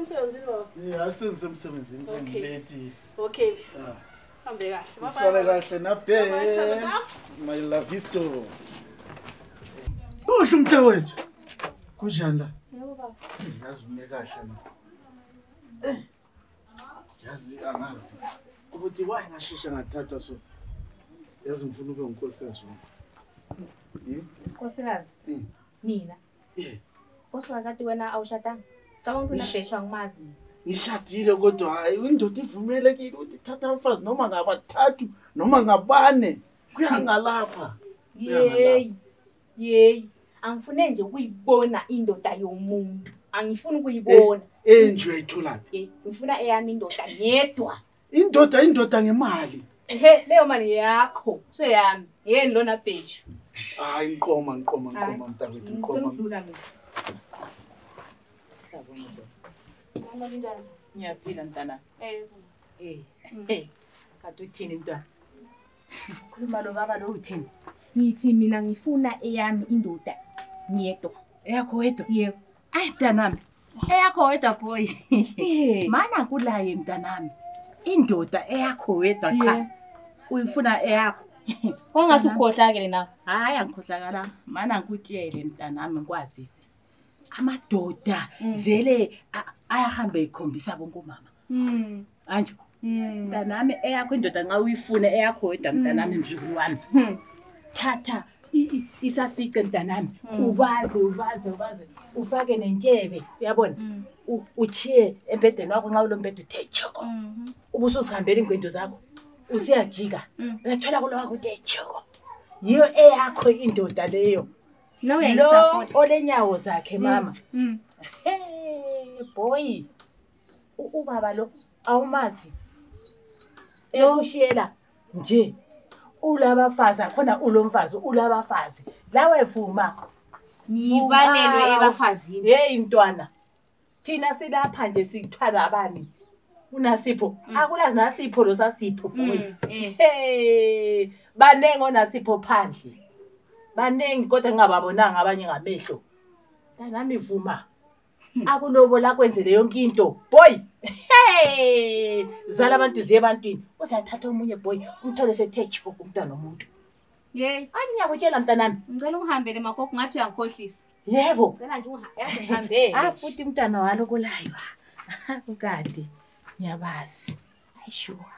usemsebenzini baba? Yeah, sengisemsebenzini sengileti. Okay. Hambe kahle. Usale kahle nabe. My love story. Uhle umntakwethu. Kunjani la? Yebo baba. Yazi ume kahle na. Yazi angazi ukuthi why ngashesha ngathatha so. Yazi ngifuna ube unkosikazi wami. Nkosikazi. Mina. Boswa kade wena awushadanga. Cabanga ukuthi unabhechwa ngimazi. Ngishadile kodwa hayi indoda ivumelekile ukuthi ithatha abafazi noma ngabathathu noma ngabane kuyangalapha. Yey. Angifune nje ukuyibona indoda yomuntu. Angifuni ukuyibona. Enje uyayithola. Ngifuna eyami indoda yedwa. Indoda ngemali. Leyo mali yakho. Seyami. Yeni lona bhechu. Hayi nqoma mntakwethu nqoma. Sabona lo. Mama njani? Ngiyaphila mntana. Kade uthini mntwana? Khuluma lo baba lo uthini? Ngithi mina ngifuna eyami indoda yedwa. Eyakho wedwa? Yebo. Ayi mntanami. Eyakho wedwa boy. Mana kulaye mntanami. Indoda eyakho wedwa cha. Uyifuna eyakho. Wangathi ukhohlakele nawe. Hayi angikhohlakala. Mana ngikutshele mntanami ngikwazise. Amadoda vele ayahamba ekhombisa bonke umama. Anje. Mntanami eyakho indoda nxa uyifuna eyakho wedwa mntanami mzukulu wami. Thatha isafike mntanami. Ubaze. Ufake nentshebe uyabona? Uchiye embedeni wakho nxa ulombhedo uthe choko. Ubusuzihambela ingwendo zakho. Usiyajika. Uyathola kulo wakho uthe choko. Yiyo eyakho indoda leyo. No uyayisupport. Olenyawo zakhe mama. Boy. Ubaba lo awumazi. Eyoshiyela nje. Ulabafazi khona ulomfazi ulabafazi. Lawe vuma. Ngivalelwe ebafazini. Hey mntwana. Thina silapha nje sikuthwala abani. Unasipho. Akulazi nasipho lo sasipho boy. Hey banengo nasipho phandle. Banengi kodwa ngingababonanga abanye ngamehlo. Nami vuma. Akulobola kwenzele yonke into. Boy. Hey! Zala abantu ziye ebantwini. Uzathatha omunye boy, umthole sethe choko umntwana nomuntu. Yey, angiyakutshela mntanami. Ngicela ungihambele magogo ngathi uyangikhohlisa. Yebo. Ngicela nje ungihambele. Futhi umntwana walo kulaywa. Ukade. Ngiyabazi. Ayishuwa.